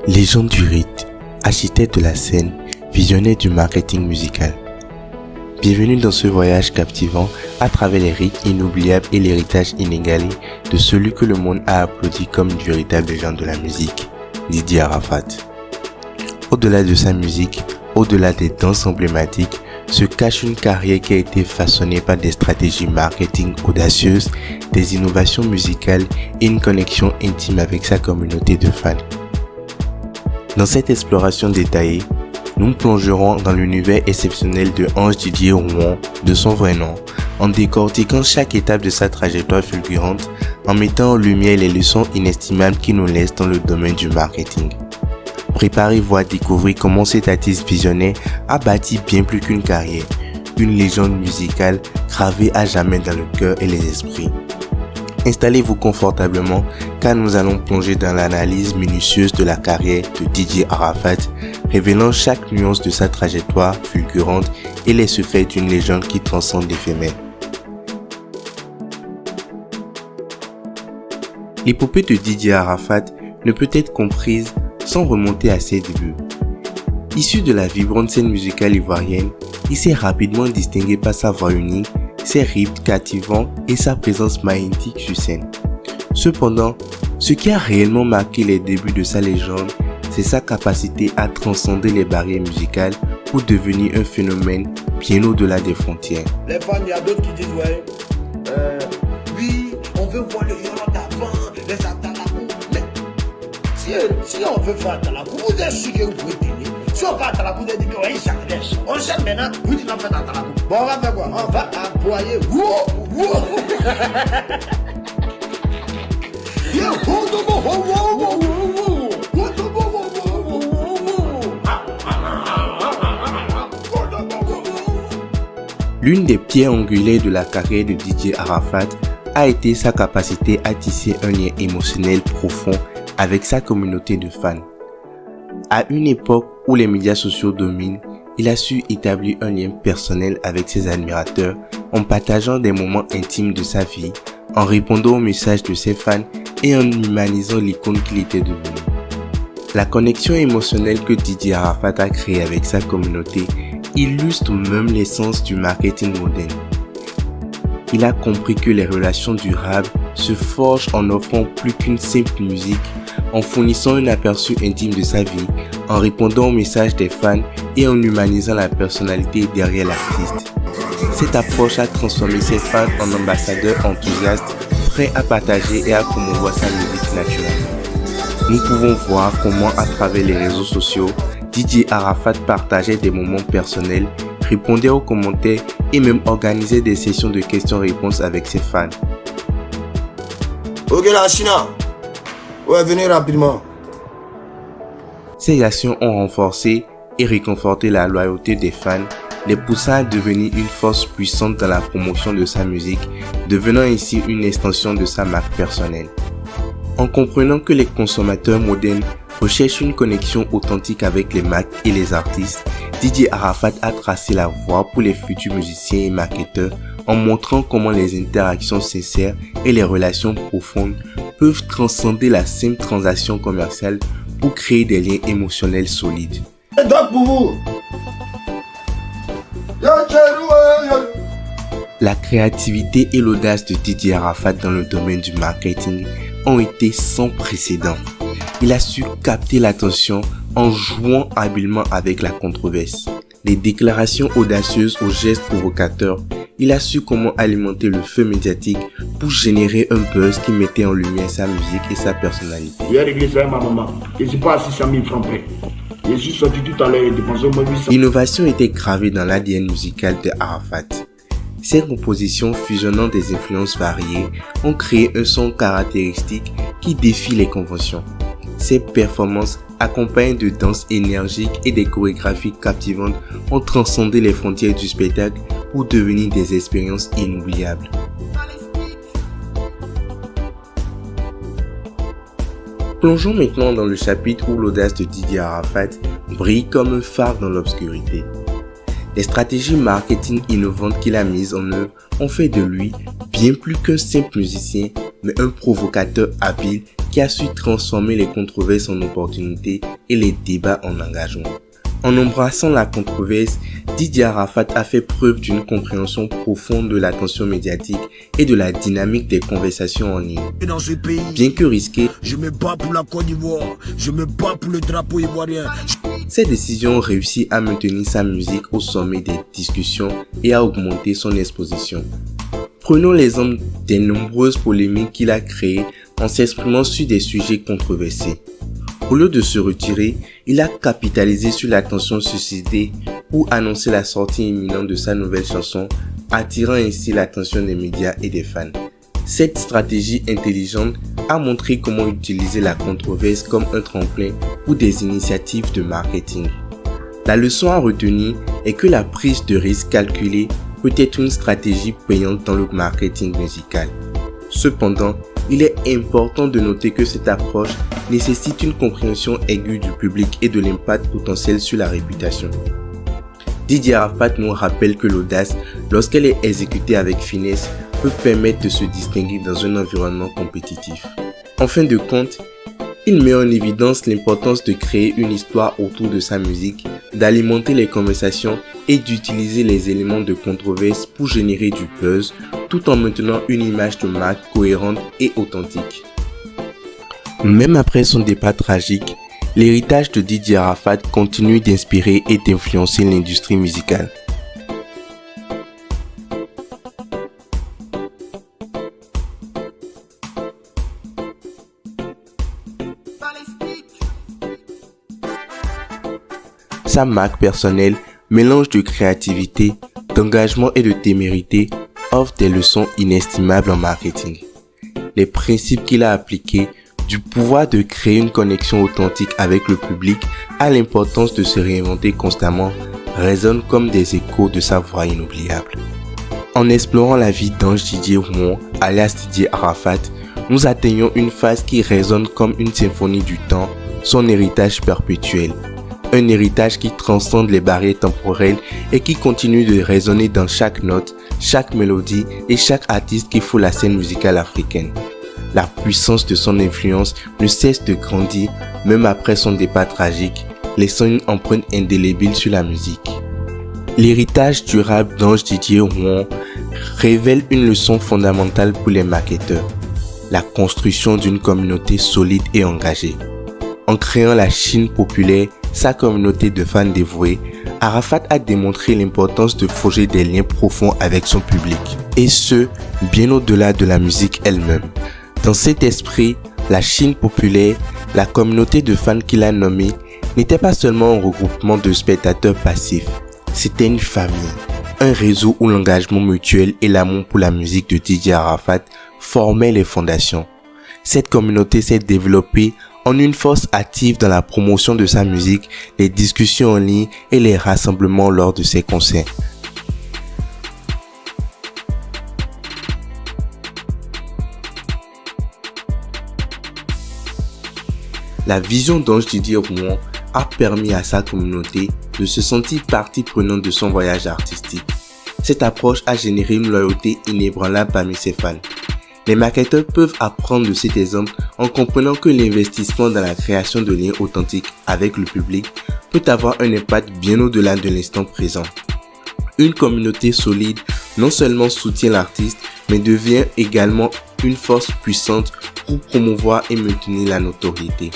Légende du rythme, architecte de la scène, visionnaire du marketing musical. Bienvenue dans ce voyage captivant à travers les rythmes inoubliables et l'héritage inégalé de celui que le monde a applaudi comme une véritable légende de la musique, Didier Arafat. Au-delà de sa musique, au-delà des danses emblématiques, se cache une carrière qui a été façonnée par des stratégies marketing audacieuses, des innovations musicales et une connexion intime avec sa communauté de fans. Dans cette exploration détaillée, nous plongerons dans l'univers exceptionnel de Ange Didier Rouan, de son vrai nom, en décortiquant chaque étape de sa trajectoire fulgurante, en mettant en lumière les leçons inestimables qu'il nous laisse dans le domaine du marketing. Préparez-vous à découvrir comment cet artiste visionnaire a bâti bien plus qu'une carrière, une légende musicale gravée à jamais dans le cœur et les esprits. Installez-vous confortablement car nous allons plonger dans l'analyse minutieuse de la carrière de Didier Arafat, révélant chaque nuance de sa trajectoire fulgurante et les secrets d'une légende qui transcende l'éphémère. L'épopée de Didier Arafat ne peut être comprise sans remonter à ses débuts. Issu de la vibrante scène musicale ivoirienne, il s'est rapidement distingué par sa voix unique, ses rythmes captivants et sa présence magnétique sur scène. Cependant, ce qui a réellement marqué les débuts de sa légende, c'est sa capacité à transcender les barrières musicales pour devenir un phénomène bien au-delà des frontières. Les fans, il y a d'autres qui disent oui, on veut voir le Yoran d'avant, les Atalakou. Mais si on veut faire Atalakou, vous êtes sûr que vous pouvez tenir. Si on fait Atalakou, vous dites qu'on on sait maintenant, vous dites qu'on fait Atalakou. Bon, on va faire quoi? On va employer. L'une des pierres angulaires de la carrière de Didier Arafat a été sa capacité à tisser un lien émotionnel profond avec sa communauté de fans. À une époque où les médias sociaux dominent, il a su établir un lien personnel avec ses admirateurs en partageant des moments intimes de sa vie, en répondant aux messages de ses fans et en humanisant l'icône qu'il était devenu. La connexion émotionnelle que Didier Arafat a créée avec sa communauté illustre même l'essence du marketing moderne. Il a compris que les relations durables se forgent en offrant plus qu'une simple musique, en fournissant un aperçu intime de sa vie, en répondant aux messages des fans et en humanisant la personnalité derrière l'artiste. Cette approche a transformé ses fans en ambassadeurs enthousiastes, prêts à partager et à promouvoir sa musique naturelle. Nous pouvons voir comment à travers les réseaux sociaux, Didier Arafat partageait des moments personnels, répondait aux commentaires et même organisait des sessions de questions-réponses avec ses fans. Ok la China, ouais venez rapidement. Ces actions ont renforcé et réconforté la loyauté des fans, les poussant à devenir une force puissante dans la promotion de sa musique, devenant ainsi une extension de sa marque personnelle. En comprenant que les consommateurs modernes recherchent une connexion authentique avec les marques et les artistes, Didier Arafat a tracé la voie pour les futurs musiciens et marketeurs en montrant comment les interactions sincères et les relations profondes peuvent transcender la simple transaction commerciale pour créer des liens émotionnels solides. La créativité et l'audace de Didier Arafat dans le domaine du marketing ont été sans précédent. Il a su capter l'attention en jouant habilement avec la controverse. Des déclarations audacieuses aux gestes provocateurs, il a su comment alimenter le feu médiatique pour générer un buzz qui mettait en lumière sa musique et sa personnalité. J'ai réglé ça avec ma maman. Je suis pas à 600 000 francs près. Je suis sorti tout à l'heure et dépensé au moins 800. L'innovation était gravée dans l'ADN musical de Arafat. Ses compositions fusionnant des influences variées ont créé un son caractéristique qui défie les conventions. Ses performances, accompagnées de danses énergiques et des chorégraphies captivantes, ont transcendé les frontières du spectacle pour devenir des expériences inoubliables. Plongeons maintenant dans le chapitre où l'audace de Didier Arafat brille comme un phare dans l'obscurité. Les stratégies marketing innovantes qu'il a mises en œuvre ont fait de lui bien plus qu'un simple musicien, mais un provocateur habile qui a su transformer les controverses en opportunités et les débats en engagement. En embrassant la controverse, Didier Arafat a fait preuve d'une compréhension profonde de l'attention médiatique et de la dynamique des conversations en ligne. Dans ce pays, bien que risqué, je me bats pour la Côte d'Ivoire, je me bats pour le drapeau ivoirien. Ces décisions ont réussi à maintenir sa musique au sommet des discussions et à augmenter son exposition. Prenons l'exemple des nombreuses polémiques qu'il a créées en s'exprimant sur des sujets controversés. Au lieu de se retirer, il a capitalisé sur l'attention suscitée pour annoncer la sortie imminente de sa nouvelle chanson, attirant ainsi l'attention des médias et des fans. Cette stratégie intelligente a montré comment utiliser la controverse comme un tremplin pour des initiatives de marketing. La leçon à retenir est que la prise de risque calculée peut être une stratégie payante dans le marketing musical. Cependant, il est important de noter que cette approche nécessite une compréhension aiguë du public et de l'impact potentiel sur la réputation. Didier Arafat nous rappelle que l'audace, lorsqu'elle est exécutée avec finesse, peut permettre de se distinguer dans un environnement compétitif. En fin de compte, il met en évidence l'importance de créer une histoire autour de sa musique, d'alimenter les conversations et d'utiliser les éléments de controverse pour générer du buzz, tout en maintenant une image de marque cohérente et authentique. Même après son départ tragique, l'héritage de Didier Arafat continue d'inspirer et d'influencer l'industrie musicale. Sa marque personnelle, mélange de créativité, d'engagement et de témérité, offre des leçons inestimables en marketing. Les principes qu'il a appliqués, du pouvoir de créer une connexion authentique avec le public à l'importance de se réinventer constamment, résonnent comme des échos de sa voix inoubliable. En explorant la vie d'Ange Didier Rouan, alias Didier Arafat, nous atteignons une phase qui résonne comme une symphonie du temps, son héritage perpétuel. Un héritage qui transcende les barrières temporelles et qui continue de résonner dans chaque note, chaque mélodie et chaque artiste qui fout la scène musicale africaine. La puissance de son influence ne cesse de grandir même après son départ tragique, laissant une empreinte indélébile sur la musique. L'héritage durable d'Ange Didier Rouan révèle une leçon fondamentale pour les marketeurs, la construction d'une communauté solide et engagée. En créant la Chine populaire, sa communauté de fans dévoués, Arafat a démontré l'importance de forger des liens profonds avec son public, et ce, bien au-delà de la musique elle-même. Dans cet esprit, la Chine populaire, la communauté de fans qu'il a nommée, n'était pas seulement un regroupement de spectateurs passifs, c'était une famille, un réseau où l'engagement mutuel et l'amour pour la musique de Didier Arafat formaient les fondations. Cette communauté s'est développée en une force active dans la promotion de sa musique, les discussions en ligne et les rassemblements lors de ses concerts. La vision d'Ange Didier Rouan a permis à sa communauté de se sentir partie prenante de son voyage artistique. Cette approche a généré une loyauté inébranlable parmi ses fans. Les marketeurs peuvent apprendre de cet exemple en comprenant que l'investissement dans la création de liens authentiques avec le public peut avoir un impact bien au-delà de l'instant présent. Une communauté solide non seulement soutient l'artiste, mais devient également une force puissante pour promouvoir et maintenir la notoriété.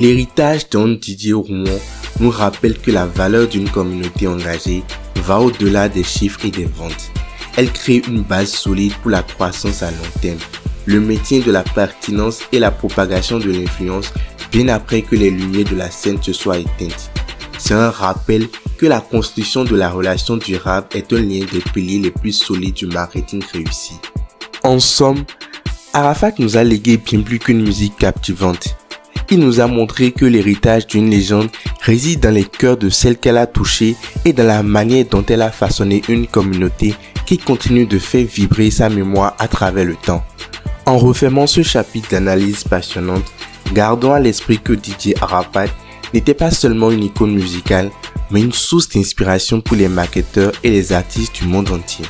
L'héritage d'Ange Didier Rouan nous rappelle que la valeur d'une communauté engagée va au-delà des chiffres et des ventes. Elle crée une base solide pour la croissance à long terme, le maintien de la pertinence et la propagation de l'influence bien après que les lumières de la scène se soient éteintes. C'est un rappel que la construction de la relation durable est un lien des piliers les plus solides du marketing réussi. En somme, Arafat nous a légué bien plus qu'une musique captivante. Il nous a montré que l'héritage d'une légende réside dans les cœurs de celles qu'elle a touchées et dans la manière dont elle a façonné une communauté qui continue de faire vibrer sa mémoire à travers le temps. En refermant ce chapitre d'analyse passionnante, gardons à l'esprit que Didier Arafat n'était pas seulement une icône musicale, mais une source d'inspiration pour les marketeurs et les artistes du monde entier.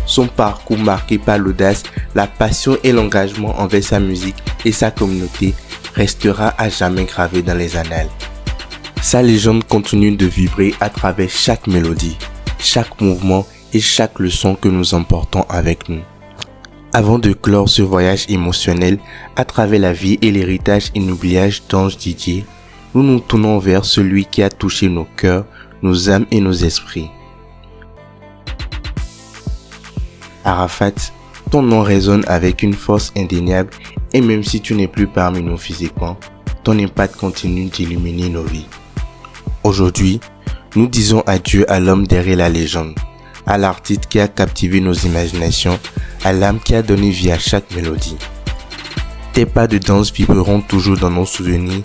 Son parcours marqué par l'audace, la passion et l'engagement envers sa musique et sa communauté restera à jamais gravé dans les annales. Sa légende continue de vibrer à travers chaque mélodie, chaque mouvement et chaque leçon que nous emportons avec nous. Avant de clore ce voyage émotionnel à travers la vie et l'héritage inoubliable d'Ange Didier, nous nous tournons vers celui qui a touché nos cœurs, nos âmes et nos esprits. Arafat, ton nom résonne avec une force indéniable et même si tu n'es plus parmi nous physiquement, ton impact continue d'illuminer nos vies. Aujourd'hui, nous disons adieu à l'homme derrière la légende, à l'artiste qui a captivé nos imaginations, à l'âme qui a donné vie à chaque mélodie. Tes pas de danse vibreront toujours dans nos souvenirs,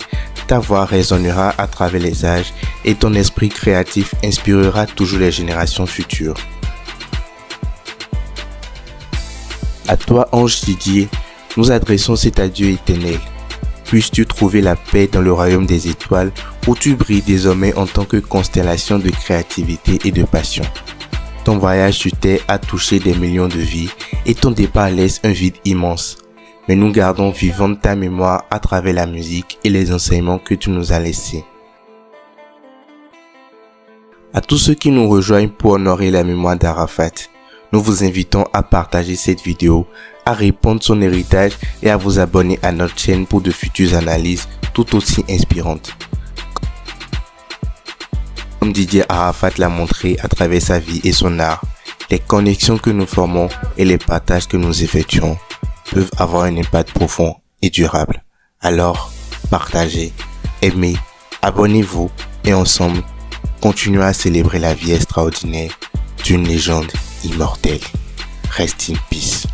ta voix résonnera à travers les âges et ton esprit créatif inspirera toujours les générations futures. À toi, Ange Didier, nous adressons cet adieu éternel. Puisses-tu trouver la paix dans le royaume des étoiles où tu brilles désormais en tant que constellation de créativité et de passion. Ton voyage sur Terre a touché des millions de vies et ton départ laisse un vide immense. Mais nous gardons vivante ta mémoire à travers la musique et les enseignements que tu nous as laissés. À tous ceux qui nous rejoignent pour honorer la mémoire d'Arafat, nous vous invitons à partager cette vidéo, à répandre son héritage et à vous abonner à notre chaîne pour de futures analyses tout aussi inspirantes. Comme Didier Arafat l'a montré à travers sa vie et son art, les connexions que nous formons et les partages que nous effectuons peuvent avoir un impact profond et durable. Alors, partagez, aimez, abonnez-vous et ensemble, continuons à célébrer la vie extraordinaire d'une légende immortelle. Rest in peace.